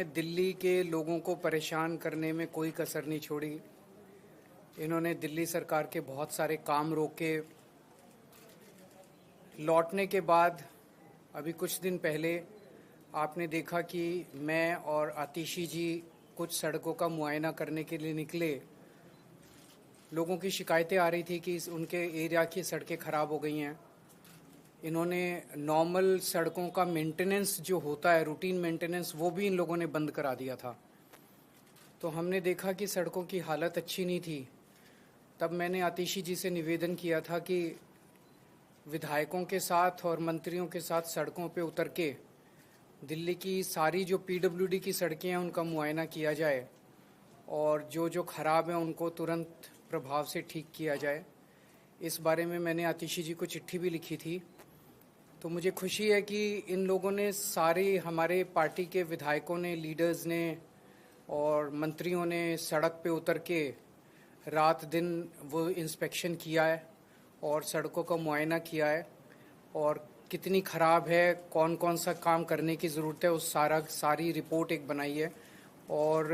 दिल्ली के लोगों को परेशान करने में कोई कसर नहीं छोड़ी। इन्होंने दिल्ली सरकार के बहुत सारे काम रोके। लौटने के बाद अभी कुछ दिन पहले आपने देखा कि मैं और आतिशी जी कुछ सड़कों का मुआयना करने के लिए निकले। लोगों की शिकायतें आ रही थी कि उनके एरिया की सड़कें ख़राब हो गई हैं। इन्होंने नॉर्मल सड़कों का मेंटेनेंस जो होता है, रूटीन मेंटेनेंस, वो भी इन लोगों ने बंद करा दिया था। तो हमने देखा कि सड़कों की हालत अच्छी नहीं थी। तब मैंने आतिशी जी से निवेदन किया था कि विधायकों के साथ और मंत्रियों के साथ सड़कों पे उतर के दिल्ली की सारी जो पीडब्ल्यूडी की सड़कें हैं उनका मुआयना किया जाए और जो जो ख़राब हैं उनको तुरंत प्रभाव से ठीक किया जाए। इस बारे में मैंने आतिशी जी को चिट्ठी भी लिखी थी। तो मुझे खुशी है कि इन लोगों ने, सारे हमारे पार्टी के विधायकों ने, लीडर्स ने और मंत्रियों ने सड़क पे उतर के रात दिन वो इंस्पेक्शन किया है और सड़कों का मुआयना किया है और कितनी ख़राब है, कौन कौन सा काम करने की ज़रूरत है, उस सारी रिपोर्ट एक बनाई है। और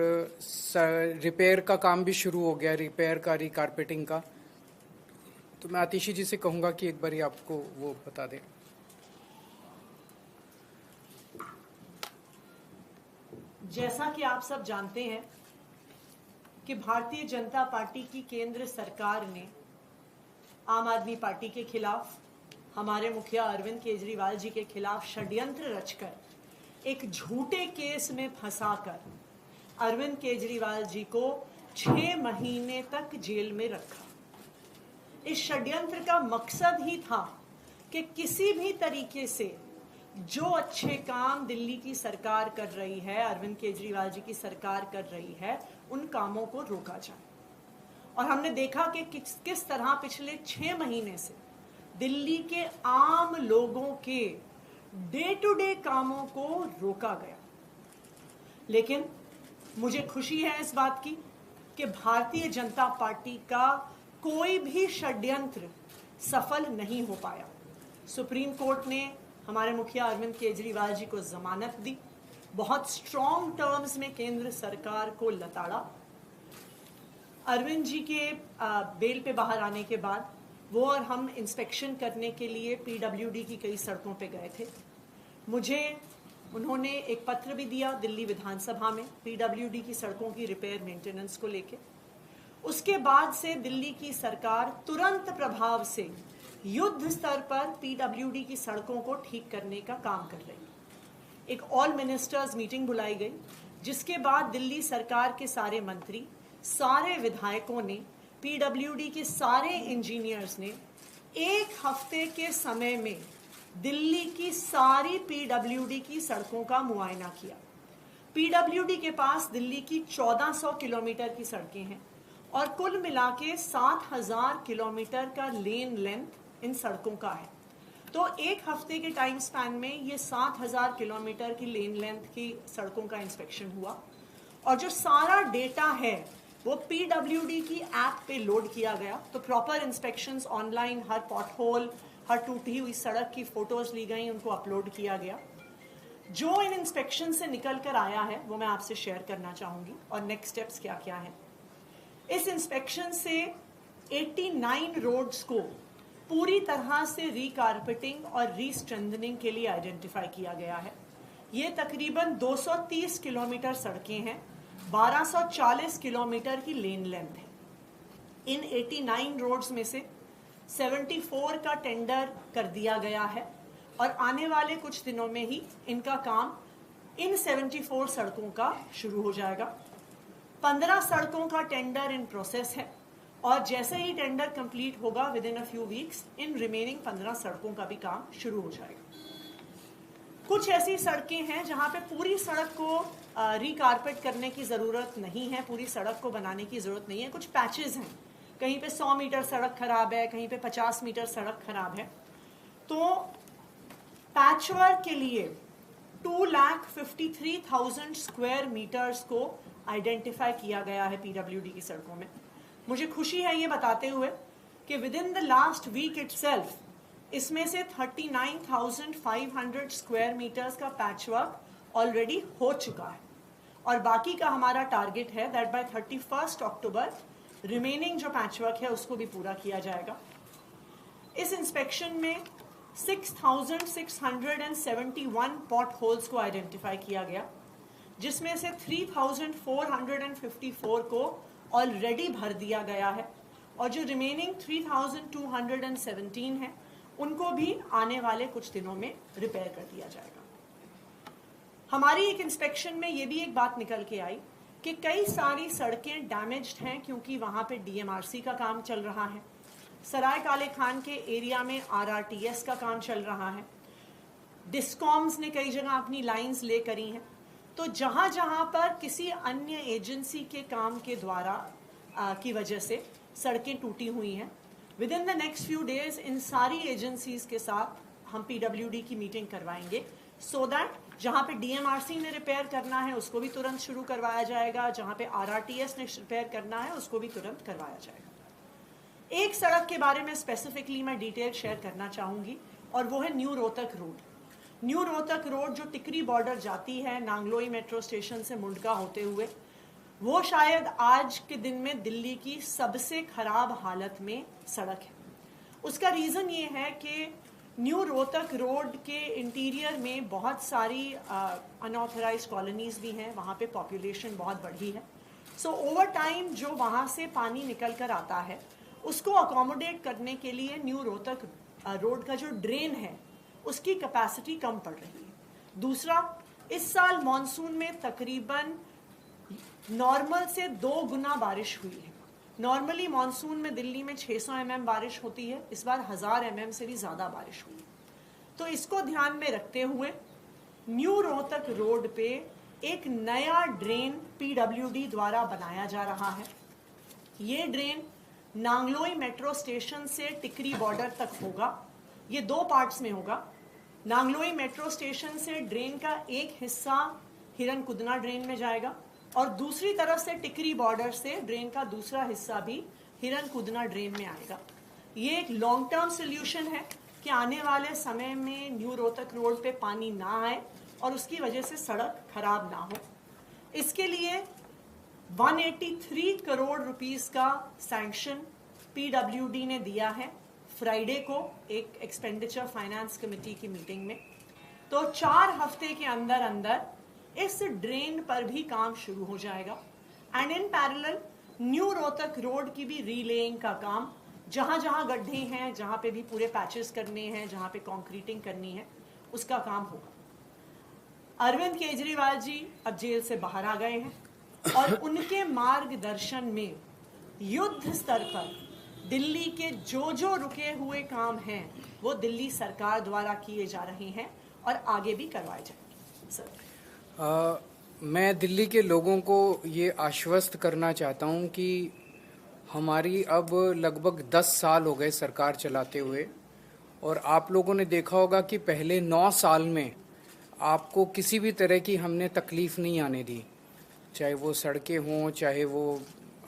रिपेयर का काम भी शुरू हो गया, रिपेयर का, रिकारपेटिंग का। तो मैं आतिशी जी से कहूँगा कि एक बारी आपको वो बता दें। जैसा कि आप सब जानते हैं कि भारतीय जनता पार्टी की केंद्र सरकार ने आम आदमी पार्टी के खिलाफ, हमारे मुखिया अरविंद केजरीवाल जी के खिलाफ षड्यंत्र रचकर एक झूठे केस में फंसाकर अरविंद केजरीवाल जी को 6 महीने तक जेल में रखा। इस षड्यंत्र का मकसद ही था कि किसी भी तरीके से जो अच्छे काम दिल्ली की सरकार कर रही है, अरविंद केजरीवाल जी की सरकार कर रही है, उन कामों को रोका जाए। और हमने देखा कि किस तरह पिछले 6 महीने से दिल्ली के आम लोगों के डे टू डे कामों को रोका गया। लेकिन मुझे खुशी है इस बात की कि भारतीय जनता पार्टी का कोई भी षड्यंत्र सफल नहीं हो पाया। सुप्रीम कोर्ट ने हमारे मुखिया अरविंद केजरीवाल जी को जमानत दी, बहुत स्ट्रॉन्ग टर्म्स में केंद्र सरकार को लताड़ा। अरविंद जी के बेल पे बाहर आने के बाद वो और हम इंस्पेक्शन करने के लिए पीडब्ल्यूडी की कई सड़कों पे गए थे। मुझे उन्होंने एक पत्र भी दिया दिल्ली विधानसभा में पीडब्ल्यूडी की सड़कों की रिपेयर मेंटेनेंस को लेके। उसके बाद से दिल्ली की सरकार तुरंत प्रभाव से युद्ध स्तर पर पीडब्ल्यूडी की सड़कों को ठीक करने का काम कर रही। एक ऑल मिनिस्टर्स मीटिंग बुलाई गई, जिसके बाद दिल्ली सरकार के सारे मंत्री, सारे विधायकों ने, पीडब्ल्यूडी के सारे इंजीनियर्स ने 1 हफ्ते के समय में दिल्ली की सारी पीडब्ल्यूडी की सड़कों का मुआयना किया। पीडब्ल्यूडी के पास दिल्ली की 1400 किलोमीटर की सड़कें हैं और कुल मिला के 7000 किलोमीटर का लेन लेंथ इन सड़कों का है। तो 1 हफ्ते के टाइम स्पैन में ये 7000 किलोमीटर की लेन लेंथ की सड़कों का इंस्पेक्शन हुआ और जो सारा डेटा है वो पीडब्ल्यूडी की ऐप पे लोड किया गया। तो प्रॉपर इंस्पेक्शंस ऑनलाइन, हर पॉटहोल, हर टूटी हुई सड़क की फोटोज ली गई, उनको अपलोड किया गया। जो इन इंस्पेक्शन से निकल कर आया है वो मैं आपसे शेयर करना चाहूंगी और नेक्स्ट स्टेप्स क्या क्या है। इस इंस्पेक्शन से 89 रोड्स को पूरी तरह से रिकारपेटिंग और रीस्ट्रेंथनिंग के लिए आइडेंटिफाई किया गया है। ये तकरीबन 230 किलोमीटर सड़कें हैं, 1240 किलोमीटर की लेन लेंथ है। इन 89 रोड्स में से 74 का टेंडर कर दिया गया है और आने वाले कुछ दिनों में ही इनका काम इन 74 सड़कों का शुरू हो जाएगा। 15 सड़कों का टेंडर इन प्रोसेस है और जैसे ही टेंडर कंप्लीट होगा with in a few weeks in remaining 15 सड़कों का भी काम शुरू हो जाएगा। कुछ ऐसी सड़कें हैं जहां पे पूरी सड़क को रिकारपेट करने की ज़रूरत नहीं है, पूरी सड़क को बनाने की ज़रूरत नहीं है। कुछ पैचेस हैं, कहीं पे 100 मीटर सड़क खराब है, कहीं पे 50 मीटर सड़क खराब है। तो पैचवर्क के लिए 2,53,000 स्क्वायर मीटर्स को आइडेंटिफाई किया गया है पीडब्ल्यूडी की सड़कों में। मुझे खुशी है ये बताते हुए कि with in the last week itself इसमें से 39,500 स्क्वायर मीटर्स का पैचवर्क ऑलरेडी हो चुका है। और बाकी का हमारा टारगेट है दैट बाय 31 अक्टूबर रिमेनिंग जो पैचवर्क है उसको भी पूरा किया जाएगा। इस इंस्पेक्शन में 6,671 पॉट होल्स को आइडेंटिफाई किया गया, जिसमें से 3,454 को ऑलरेडी भर दिया गया है और जो रिमेनिंग 3,217 है उनको भी आने वाले कुछ दिनों में रिपेयर कर दिया जाएगा। हमारी एक इंस्पेक्शन में ये भी एक बात निकल के आई कि कई सारी सड़कें डैमेज्ड हैं क्योंकि वहां पे डीएमआरसी का काम चल रहा है, सराय काले खान के एरिया में आरआरटीएस का काम चल रहा है, डिस्कॉम्स ने कई जगह अपनी लाइंस ले करी हैं। तो जहां जहां पर किसी अन्य एजेंसी के काम के द्वारा की वजह से सड़कें टूटी हुई हैं, with in the next few days in सारी एजेंसीज के साथ हम पीडब्ल्यूडी की मीटिंग करवाएंगे सो दैट जहां पे डीएमआरसी ने रिपेयर करना है उसको भी तुरंत शुरू करवाया जाएगा, जहां पे आरआरटीएस ने रिपेयर करना है उसको भी तुरंत करवाया जाएगा। एक सड़क के बारे में स्पेसिफिकली मैं डिटेल शेयर करना चाहूंगी और वो है new Rohtak road. New Rohtak road जो टिकरी बॉर्डर जाती है नांगलोई मेट्रो स्टेशन से मुंडका होते हुए, वो शायद आज के दिन में दिल्ली की सबसे खराब हालत में सड़क है। उसका रीजन ये है कि न्यू रोहतक रोड के इंटीरियर में बहुत सारी अनऑथराइज्ड कॉलोनीज भी हैं, वहाँ पे पॉपुलेशन बहुत बढ़ी है। सो ओवर टाइम जो वहाँ से पानी निकल कर आता है उसको अकोमोडेट करने के लिए न्यू रोहतक रोड का जो ड्रेन है उसकी कैपेसिटी कम पड़ रही है। दूसरा, इस साल मॉनसून में तकरीबन नॉर्मल से 2 गुना बारिश हुई है। नॉर्मली मॉनसून में दिल्ली में 600 mm बारिश होती है, इस बार 1000 mm से भी ज्यादा बारिश हुई। तो इसको ध्यान में रखते हुए न्यू रोहतक रोड पे एक नया ड्रेन पीडब्ल्यूडी द्वारा बनाया जा रहा है। ये ड्रेन नांगलोई मेट्रो स्टेशन से टिकरी बॉर्डर तक होगा। ये 2 पार्ट्स में होगा। नांगलोई मेट्रो स्टेशन से ड्रेन का एक हिस्सा हिरनकुदना ड्रेन में जाएगा और दूसरी तरफ से टिकरी बॉर्डर से ड्रेन का दूसरा हिस्सा भी हिरनकुदना ड्रेन में आएगा। ये एक लॉन्ग टर्म सोल्यूशन है कि आने वाले समय में न्यू रोहतक रोड पे पानी ना आए और उसकी वजह से सड़क खराब ना हो। इसके लिए 183 करोड़ रुपीस का सैंक्शन पीडब्ल्यूडी ने दिया है फ्राइडे को एक एक्सपेंडिचर फाइनेंस कमेटी की मीटिंग में। तो 4 हफ्ते के अंदर अंदर इस ड्रेन पर भी काम शुरू हो जाएगा and in parallel new Rohtak road की भी रीलेइंग का काम, जहां जहां गड्ढे हैं, जहां पे भी पूरे पैचेस करने हैं, जहां पे कंक्रीटिंग करनी है, उसका काम होगा। अरविंद केजरीवाल जी अब जेल से बाहर आ गए हैं और उनके मार्गदर्शन में युद्ध स्तर पर दिल्ली के जो रुके हुए काम हैं वो दिल्ली सरकार द्वारा किए जा रहे हैं और आगे भी करवाए जाएंगे। सर, मैं दिल्ली के लोगों को ये आश्वस्त करना चाहता हूँ कि हमारी अब लगभग 10 साल हो गए सरकार चलाते हुए और आप लोगों ने देखा होगा कि पहले 9 साल में आपको किसी भी तरह की हमने तकलीफ नहीं आने दी, चाहे वो सड़कें हों, चाहे वो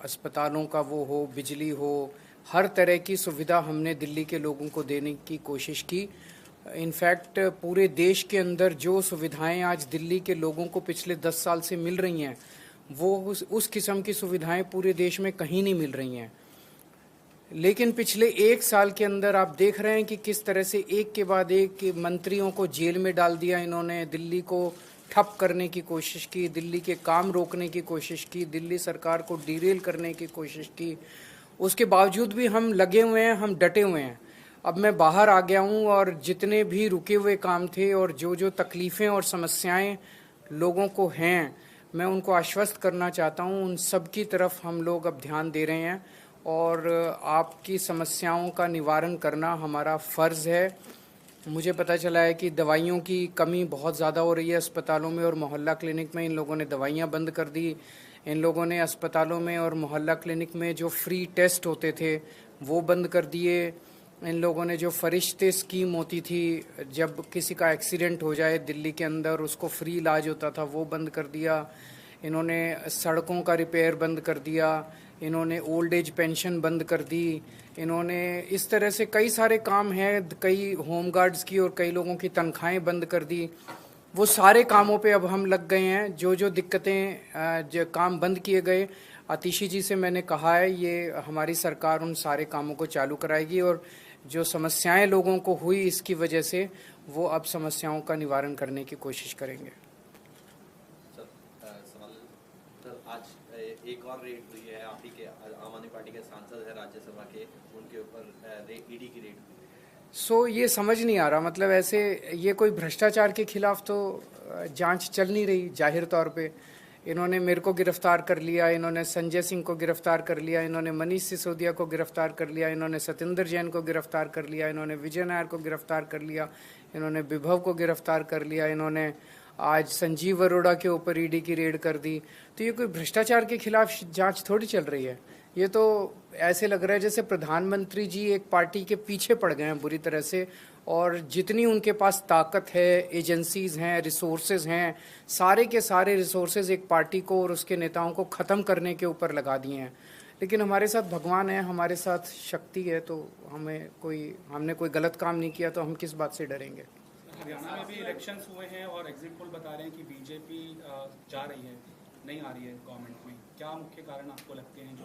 अस्पतालों का वो हो, बिजली हो, हर तरह की सुविधा हमने दिल्ली के लोगों को देने की कोशिश की। इनफैक्ट पूरे देश के अंदर जो सुविधाएं आज दिल्ली के लोगों को पिछले 10 साल से मिल रही हैं वो उस किस्म की सुविधाएं पूरे देश में कहीं नहीं मिल रही हैं। लेकिन पिछले 1 साल के अंदर आप देख रहे हैं कि किस तरह से एक के बाद एक मंत्रियों को जेल में डाल दिया इन्होंने, दिल्ली को ठप करने की कोशिश की, दिल्ली के काम रोकने की कोशिश की, दिल्ली सरकार को डीरेल करने की कोशिश की। उसके बावजूद भी हम लगे हुए हैं, हम डटे हुए हैं। अब मैं बाहर आ गया हूं और जितने भी रुके हुए काम थे और जो तकलीफ़ें और समस्याएं लोगों को हैं, मैं उनको आश्वस्त करना चाहता हूं। उन सब की तरफ हम लोग अब ध्यान दे रहे हैं और आपकी समस्याओं का निवारण करना हमारा फ़र्ज़ है। मुझे पता चला है कि दवाइयों की कमी बहुत ज़्यादा हो रही है अस्पतालों में और मोहल्ला क्लिनिक में। इन लोगों ने दवाइयाँ बंद कर दी। इन लोगों ने अस्पतालों में और मोहल्ला क्लिनिक में जो फ्री टेस्ट होते थे वो बंद कर दिए। इन लोगों ने जो फरिश्ते स्कीम होती थी, जब किसी का एक्सीडेंट हो जाए दिल्ली के अंदर उसको फ्री इलाज होता था, वो बंद कर दिया। इन्होंने सड़कों का रिपेयर बंद कर दिया। इन्होंने ओल्ड एज पेंशन बंद कर दी। इन्होंने इस तरह से कई सारे काम हैं, कई होम गार्ड्स की और कई लोगों की तनख्वाहें बंद कर दी। वो सारे कामों पे अब हम लग गए हैं। जो जो दिक्कतें जो काम बंद किए गए, आतिशी जी से मैंने कहा है ये हमारी सरकार उन सारे कामों को चालू कराएगी और जो समस्याएं लोगों को हुई इसकी वजह से वो अब समस्याओं का निवारण करने की कोशिश करेंगे। सर आज एक और रेड हुई है, आप ही के आम आदमी पार्टी के सांसद है राज्यसभा के, उनके ऊपर ईडी की रेड हुई। ये समझ नहीं आ रहा, मतलब ऐसे ये कोई भ्रष्टाचार के खिलाफ तो जांच चल नहीं रही। जाहिर तौर पे इन्होंने मेरे को गिरफ्तार कर लिया, इन्होंने संजय सिंह को गिरफ्तार कर लिया, इन्होंने मनीष सिसोदिया को गिरफ्तार कर लिया, इन्होंने सत्येंद्र जैन को गिरफ्तार कर लिया, इन्होंने विजय नायर को गिरफ्तार कर लिया, इन्होंने विभव को गिरफ्तार कर लिया, इन्होंने आज संजीव अरोड़ा के ऊपर ईडी की रेड कर दी। तो ये कोई भ्रष्टाचार के खिलाफ जांच थोड़ी चल रही है। ये तो ऐसे लग रहा है जैसे प्रधानमंत्री जी एक पार्टी के पीछे पड़ गए हैं बुरी तरह से, और जितनी उनके पास ताकत है, एजेंसीज हैं, रिसोर्सेज हैं, सारे के सारे रिसोर्सेज एक पार्टी को और उसके नेताओं को ख़त्म करने के ऊपर लगा दिए हैं। लेकिन हमारे साथ भगवान है, हमारे साथ शक्ति है, तो हमने कोई गलत काम नहीं किया तो हम किस बात से डरेंगे। हरियाणा में भी इलेक्शंस हुए हैं और एग्जिट पोल बता रहे हैं कि बीजेपी जा रही है, नहीं आ रही है गवर्नमेंट में। क्या मुख्य कारण आपको लगते हैं जो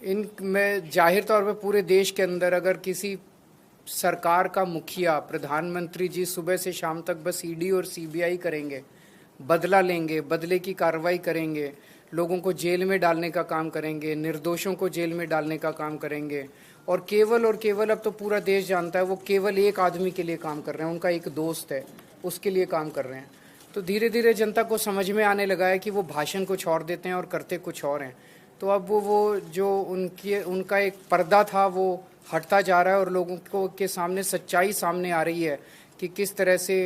इनमें? जाहिर तौर पे पूरे देश के अंदर अगर किसी सरकार का मुखिया, प्रधानमंत्री जी सुबह से शाम तक बस ईडी और सीबीआई करेंगे, बदला लेंगे, बदले की कार्रवाई करेंगे, लोगों को जेल में डालने का काम करेंगे, निर्दोषों को जेल में डालने का काम करेंगे, और केवल अब तो पूरा देश जानता है वो केवल एक आदमी के लिए काम कर रहे हैं, उनका एक दोस्त है, उसके लिए काम कर रहे हैं। तो धीरे धीरे जनता को समझ में आने लगा है कि वो भाषण कुछ और देते हैं और करते कुछ और हैं। तो अब वो जो उनका एक पर्दा था वो हटता जा रहा है और लोगों को के सामने सच्चाई सामने आ रही है कि किस तरह से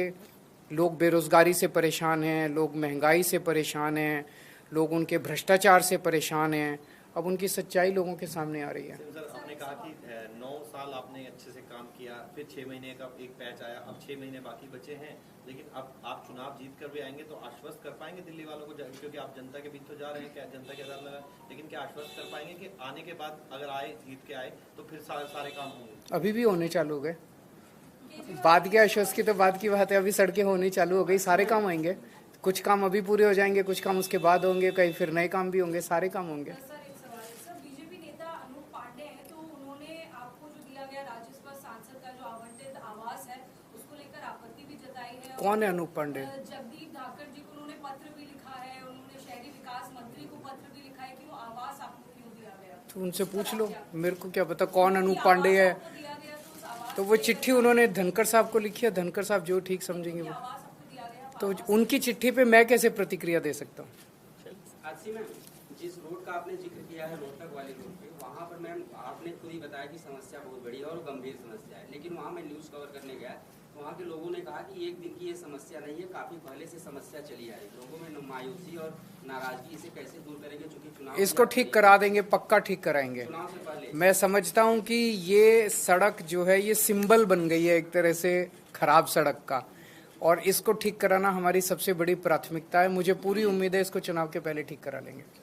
लोग बेरोजगारी से परेशान हैं, लोग महंगाई से परेशान हैं, लोग उनके भ्रष्टाचार से परेशान हैं। अब उनकी सच्चाई लोगों के सामने आ रही है। सर, आपने कहा कि 9 साल आपने अच्छे से काम किया, फिर 6 महीने का एक पैच आया, अब 6 महीने बाकी बचे हैं, लेकिन अब आप चुनाव जीत कर भी आएंगे तो आश्वस्त कर पाएंगे दिल्ली वालों को, क्योंकि आप जनता के बीच तो जा रहे हैं, क्या जनता के आधार लगा, लेकिन क्या आश्वस्त कर पाएंगे कि आने के बाद अगर आए, जीत के आए तो फिर सारे काम होंगे? अभी भी होने चालू हो गए, बाद के आश्वस्त की तो बात की बात है। अभी सड़कें होनी चालू हो गई, सारे काम होंगे। कुछ काम अभी पूरे हो जाएंगे, कुछ काम उसके बाद होंगे, कहीं फिर नए काम भी होंगे, सारे काम होंगे। बीजेपी नेता अनूप पांडे हैं, तो उन्होंने आपको जो दिया गया राज्यसभा सांसद का जो आवंटित आवास है उसको लेकर आपत्ति भी जताई है। कौन है अनूप पांडे? जगदीप धाकड़ जी को उन्होंने पत्र भी लिखा है, उन्होंने शहरी विकास मंत्री को पत्र भी लिखा है कि वो आवास आपको क्यों दिया गया। तो उनसे पूछ लो, मेरे को क्या पता कौन अनूप पांडे है। तो वो चिट्ठी उन्होंने धनखड़ साहब को लिखी है, धनखड़ साहब जो ठीक समझेंगे वो। तो उनकी चिट्ठी पे मैं कैसे प्रतिक्रिया दे सकता हूँ? जिस रोड का आपने जिक्र किया है, रोहतक वाले रोड पे, वहाँ पर मैम आपने खुद ही बताया कि समस्या बहुत बड़ी है और गंभीर समस्या है, लेकिन वहाँ मैं न्यूज़ कवर करने गया तो वहाँ के लोगों ने कहा कि एक दिन की ये समस्या नहीं है, काफी पहले से समस्या चली आ रही है। लोगों में मायूसी और नाराजगी, इसे कैसे दूर करेंगे? चूंकि चुनाव इसको ठीक करा देंगे, पक्का ठीक कराएंगे। चुनाव से पहले मैं समझता हूँ कि ये सड़क जो है ये सिंबल बन गई है एक तरह से खराब सड़क का, और इसको ठीक कराना हमारी सबसे बड़ी प्राथमिकता है। मुझे पूरी उम्मीद है इसको चुनाव के पहले ठीक करा लेंगे।